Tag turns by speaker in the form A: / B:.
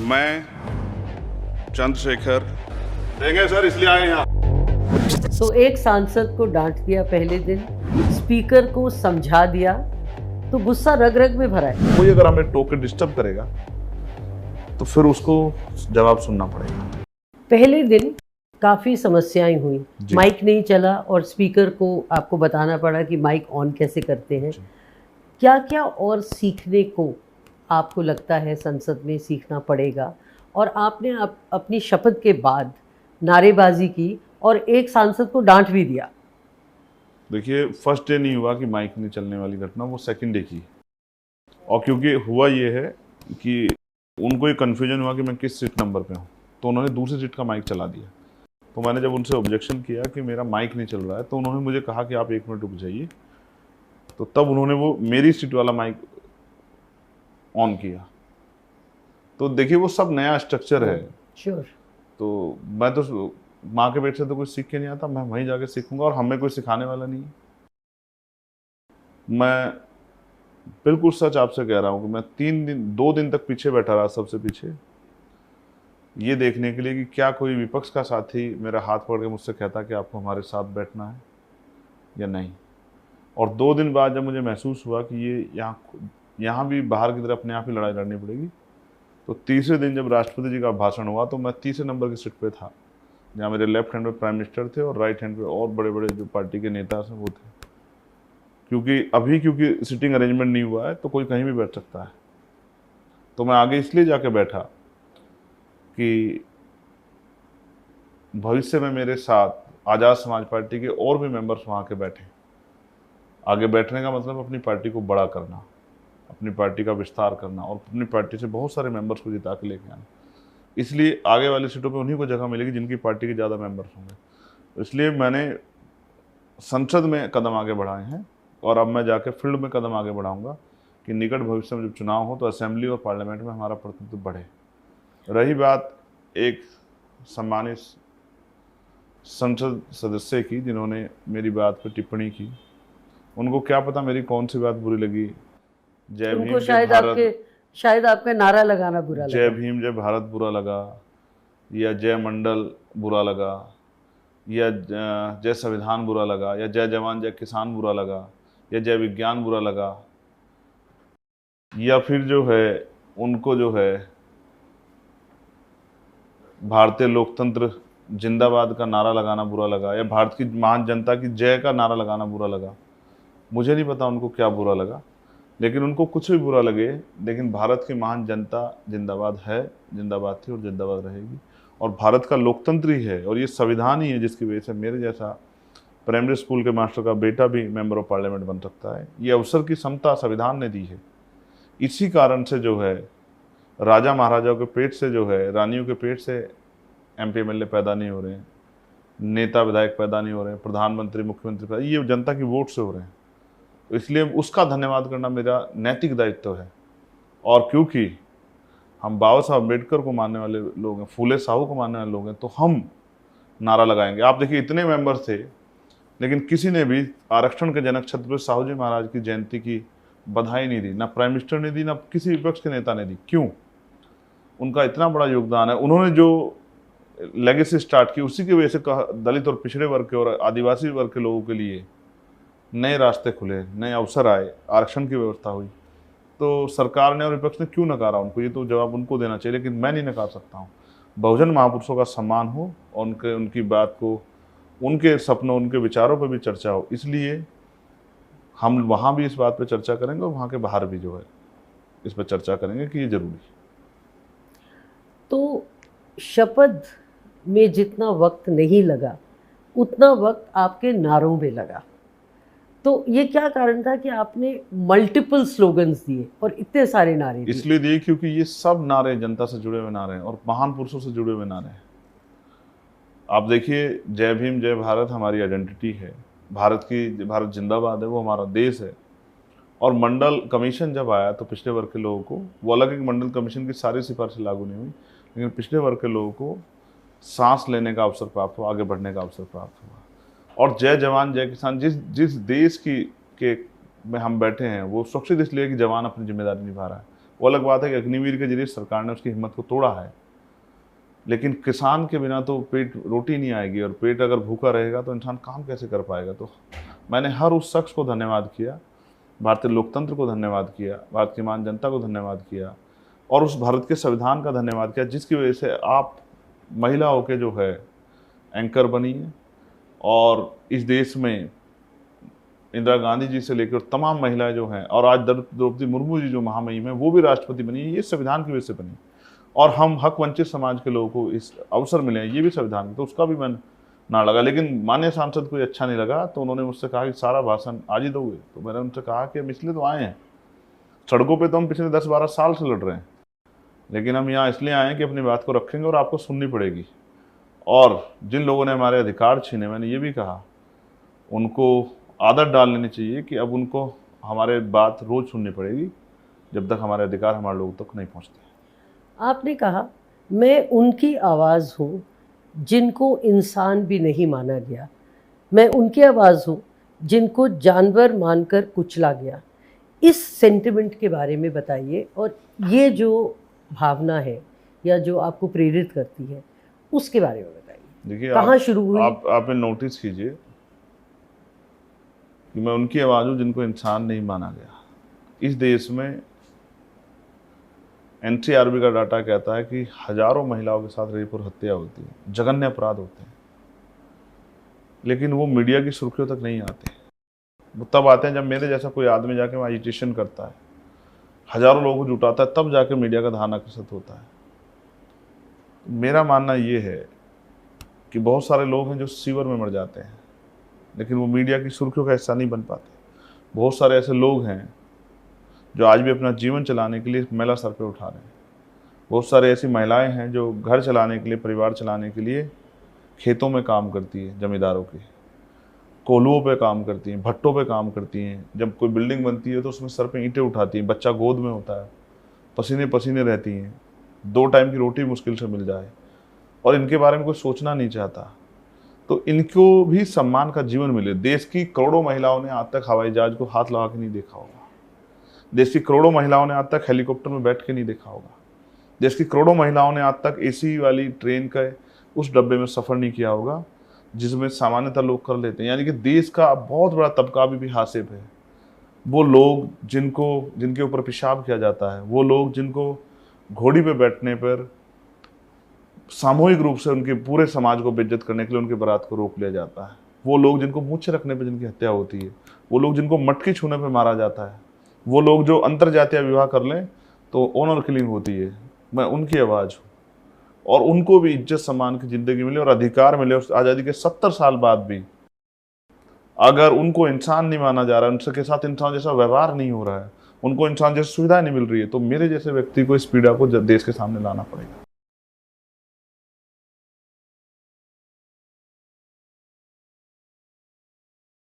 A: मैं चंद्रशेखर देंगे सर, इसलिए आए यहाँ।
B: तो एक सांसद को डांट दिया पहले दिन, स्पीकर को समझा दिया, तो गुस्सा रग रग में भरा है।
C: कोई अगर हमें टोक के डिस्टर्ब करेगा तो फिर उसको जवाब सुनना पड़ेगा।
B: पहले दिन काफी समस्याएं हुई, माइक नहीं चला और स्पीकर को आपको बताना पड़ा कि माइक ऑन कैसे करते हैं। क्या क्या और सीखने को आपको लगता है संसद में सीखना पड़ेगा? और आपने अपनी शपथ के बाद नारेबाजी की और एक सांसद को डांट भी दिया।
C: देखिए, फर्स्ट डे नहीं हुआ कि माइक नहीं चलने वाली घटना, वो सेकंड डे की। और क्योंकि हुआ ये है कि उनको ये कन्फ्यूजन हुआ कि मैं किस सीट नंबर पे हूँ, तो उन्होंने दूसरी सीट का माइक चला दिया। तो मैंने जब उनसे ऑब्जेक्शन किया कि मेरा माइक नहीं चल रहा है, तो उन्होंने मुझे कहा कि आप 1 मिनट रुक जाइए। तो तब उन्होंने वो मेरी सीट वाला माइक ऑन किया। तो देखिए, वो सब नया स्ट्रक्चर है।
B: श्योर।
C: तो मैं तो माँ के पेट से तो कुछ सीख के नहीं आता, मैं वहीं जाके सीखूंगा, और हमें कोई सिखाने वाला नहीं है। मैं बिल्कुल सच आपसे कह रहा हूँ कि मैं 2 दिन तक पीछे बैठा रहा, सबसे पीछे, ये देखने के लिए कि क्या कोई विपक्ष का साथी मेरा हाथ पकड़ के मुझसे कहता कि आपको हमारे साथ बैठना है या नहीं। और 2 दिन बाद जब मुझे महसूस हुआ कि ये यहाँ भी बाहर की तरफ अपने आप ही लड़ाई लड़नी पड़ेगी, तो तीसरे दिन जब राष्ट्रपति जी का भाषण हुआ तो मैं तीसरे नंबर की सीट पे था, जहाँ मेरे लेफ्ट हैंड पे प्राइम मिनिस्टर थे और राइट हैंड पे और बड़े बड़े जो पार्टी के नेता थे वो थे। क्योंकि सिटिंग अरेंजमेंट नहीं हुआ है तो कोई कहीं भी बैठ सकता है। तो मैं आगे इसलिए जाके बैठा कि भविष्य में मेरे साथ आज़ाद समाज पार्टी के और भी मेंबर्स वहाँ के बैठे। आगे बैठने का मतलब अपनी पार्टी को बड़ा करना, अपनी पार्टी का विस्तार करना और अपनी पार्टी से बहुत सारे मेंबर्स को जिता के लेके आना। इसलिए आगे वाली सीटों पे उन्हीं को जगह मिलेगी जिनकी पार्टी के ज़्यादा मेंबर्स होंगे। तो इसलिए मैंने संसद में कदम आगे बढ़ाए हैं और अब मैं जाके फील्ड में कदम आगे बढ़ाऊंगा कि निकट भविष्य में जब चुनाव हो तो असेंबली और पार्लियामेंट में हमारा प्रतिनिधित्व बढ़े। रही बात एक सम्मानित संसद सदस्य की जिन्होंने मेरी बात पर टिप्पणी की, उनको क्या पता मेरी कौन सी बात बुरी लगी। जय भीम
B: शायद आपका नारा लगाना बुरा लगा,
C: जय भीम जय भारत बुरा लगा, या जय मंडल बुरा लगा, या जय संविधान बुरा लगा, या जय जवान जय किसान बुरा लगा, या जय विज्ञान बुरा लगा, या फिर जो है उनको जो है भारतीय लोकतंत्र जिंदाबाद का नारा लगाना बुरा लगा, या भारत की महान जनता की जय का नारा लगाना बुरा लगा। मुझे नहीं पता उनको क्या बुरा लगा, लेकिन उनको कुछ भी बुरा लगे, लेकिन भारत की महान जनता जिंदाबाद है, जिंदाबाद थी और जिंदाबाद रहेगी। और भारत का लोकतंत्र ही है और ये संविधान ही है जिसकी वजह से मेरे जैसा प्राइमरी स्कूल के मास्टर का बेटा भी मेंबर ऑफ पार्लियामेंट बन सकता है। ये अवसर की समता संविधान ने दी है। इसी कारण से जो है राजा महाराजाओं के पेट से जो है, रानियों के पेट से MP MLA पैदा नहीं हो रहे हैं, नेता विधायक पैदा नहीं हो रहे हैं, प्रधानमंत्री मुख्यमंत्री पैदा, ये जनता की वोट से हो रहे हैं। तो इसलिए उसका धन्यवाद करना मेरा नैतिक दायित्व है। और क्योंकि हम बाबा साहब अम्बेडकर को मानने वाले लोग हैं, फूले साहू को मानने वाले लोग हैं, तो हम नारा लगाएंगे। आप देखिए, इतने मेंबर थे लेकिन किसी ने भी आरक्षण के जनक छत्रपति साहू जी महाराज की जयंती की बधाई नहीं दी, ना प्राइम मिनिस्टर ने दी, ना किसी विपक्ष के नेता ने दी। क्यों? उनका इतना बड़ा योगदान है। उन्होंने जो लेगेसी स्टार्ट की उसी की वजह से दलित और पिछड़े वर्ग के और आदिवासी वर्ग के लोगों के लिए नए रास्ते खुले, नए अवसर आए, आरक्षण की व्यवस्था हुई। तो सरकार ने और विपक्ष ने क्यों नकारा उनको, ये तो जवाब उनको देना चाहिए, लेकिन मैं नहीं नकार सकता हूँ। बहुजन महापुरुषों का सम्मान हो और उनकी बात को, उनके सपनों, उनके विचारों पर भी चर्चा हो, इसलिए हम वहाँ भी इस बात पर चर्चा करेंगे और वहाँ के बाहर भी जो है इस पर चर्चा करेंगे कि ये जरूरी है।
B: तो शपथ में जितना वक्त नहीं लगा उतना वक्त आपके नारों में लगा, तो ये क्या कारण था कि आपने मल्टीपल स्लोगन्स दिए और इतने सारे नारे दिए?
C: इसलिए दिए क्योंकि ये सब नारे जनता से जुड़े हुए नारे हैं और महान पुरुषों से जुड़े हुए नारे हैं। आप देखिए, जय भीम जय भारत हमारी आइडेंटिटी है, भारत जिंदाबाद है, वो हमारा देश है। और मंडल कमीशन जब आया तो पिछड़े वर्ग के लोगों को, वो अलग एक मंडल कमीशन की सारी सिफारिशें लागू नहीं हुई, लेकिन पिछड़े वर्ग के लोगों को सांस लेने का अवसर प्राप्त हुआ, आगे बढ़ने का अवसर प्राप्त हुआ। और जय जवान जय किसान, जिस देश के में हम बैठे हैं वो सुरक्षित इसलिए कि जवान अपनी जिम्मेदारी निभा रहा है, वो अलग बात है कि अग्निवीर के जरिए सरकार ने उसकी हिम्मत को तोड़ा है, लेकिन किसान के बिना तो पेट रोटी नहीं आएगी, और पेट अगर भूखा रहेगा तो इंसान काम कैसे कर पाएगा। तो मैंने हर उस शख्स को धन्यवाद किया, भारतीय लोकतंत्र को धन्यवाद किया, भारत की महान जनता को धन्यवाद किया, और उस भारत के संविधान का धन्यवाद किया जिसकी वजह से आप महिला होकर जो है एंकर बनी है, और इस देश में इंदिरा गांधी जी से लेकर तमाम महिलाएं जो हैं, और आज द्रौपदी मुर्मू जी जो महामहिम है वो भी राष्ट्रपति बनी है, ये संविधान की वजह से बनी। और हम हक वंचित समाज के लोगों को इस अवसर मिले हैं, ये भी संविधान, तो उसका भी मन ना लगा। लेकिन माननीय सांसद को अच्छा नहीं लगा, तो उन्होंने मुझसे कहा कि सारा भाषण आज ही दोगे। तो मैंने उनसे कहा कि हम इसलिए तो आए हैं, सड़कों पे तो हम पिछले 10-12 साल से लड़ रहे हैं, लेकिन हम यहाँ इसलिए आए हैं कि अपनी बात को रखेंगे और आपको सुननी पड़ेगी। और जिन लोगों ने हमारे अधिकार छीने, मैंने ये भी कहा, उनको आदत डाल लेनी चाहिए कि अब उनको हमारे बात रोज़ सुननी पड़ेगी जब तक हमारे अधिकार हमारे लोगों तक नहीं पहुँचते।
B: आपने कहा मैं उनकी आवाज़ हूँ जिनको इंसान भी नहीं माना गया, मैं उनकी आवाज़ हूँ जिनको जानवर मानकर कुचला गया। इस सेंटिमेंट के बारे में बताइए, और ये जो भावना है या जो आपको प्रेरित करती है उसके बारे में बताइए।
C: देखिए,
B: कहाँ शुरू हुई?
C: आप नोटिस कीजिए कि मैं उनकी आवाज़ हूँ जिनको इंसान नहीं माना गया। इस देश में NCRB का डाटा कहता है कि हजारों महिलाओं के साथ रेप और हत्या होती है, जघन्य अपराध होते हैं, लेकिन वो मीडिया की सुर्खियों तक नहीं आते। वो तब आते हैं जब मेरे जैसा कोई आदमी जाके वहाँ एजिटेशन करता है, हजारों लोगों को जुटाता है, तब जाके मीडिया का ध्यान आकर्षित होता है। मेरा मानना ये है कि बहुत सारे लोग हैं जो सीवर में मर जाते हैं, लेकिन वो मीडिया की सुर्खियों का हिस्सा नहीं बन पाते। बहुत सारे ऐसे लोग हैं जो आज भी अपना जीवन चलाने के लिए मैला सर पे उठा रहे हैं। बहुत सारे ऐसी महिलाएं हैं जो घर चलाने के लिए, परिवार चलाने के लिए खेतों में काम करती है, जमींदारों के कोल्हुओं पे काम करती हैं, भट्टों पे काम करती हैं। जब कोई बिल्डिंग बनती है तो उसमें सर पे ईंटें उठाती हैं, बच्चा गोद में होता है, पसीने पसीने रहती हैं, 2 टाइम की रोटी मुश्किल से मिल जाए, और इनके बारे में कोई सोचना नहीं चाहता। तो इनको भी सम्मान का जीवन मिले। देश की करोड़ों महिलाओं ने आज तक हवाई जहाज को हाथ लगा के नहीं देखा होगा, देश की करोड़ों महिलाओं ने आज तक हेलीकॉप्टर में बैठ के नहीं देखा होगा, देश की करोड़ों महिलाओं ने आज तक AC वाली ट्रेन का उस डब्बे में सफ़र नहीं किया होगा जिसमें सामान्यतः लोग कर लेते हैं। यानी कि देश का बहुत बड़ा तबका अभी भी हासिब है। वो लोग जिनके ऊपर पेशाब किया जाता है, वो लोग जिनको घोड़ी पे बैठने पर सामूहिक रूप से उनके पूरे समाज को बेइज्जत करने के लिए उनके बारात को रोक लिया जाता है, वो लोग जिनको मूंछ रखने पर जिनकी हत्या होती है, वो लोग जिनको मटकी छूने पर मारा जाता है, वो लोग जो अंतरजातीय विवाह कर लें तो ऑनर किलिंग होती है, मैं उनकी आवाज़ हूँ। और उनको भी इज्जत सम्मान की ज़िंदगी मिले और अधिकार मिले। और आज़ादी के 70 साल बाद भी अगर उनको इंसान नहीं माना जा रहा है, उनके साथ इंसान जैसा व्यवहार नहीं हो रहा है, उनको इंसान जैसी सुविधाएं नहीं मिल रही है, तो मेरे जैसे व्यक्ति को इस पीड़ा को देश के सामने लाना पड़ेगा।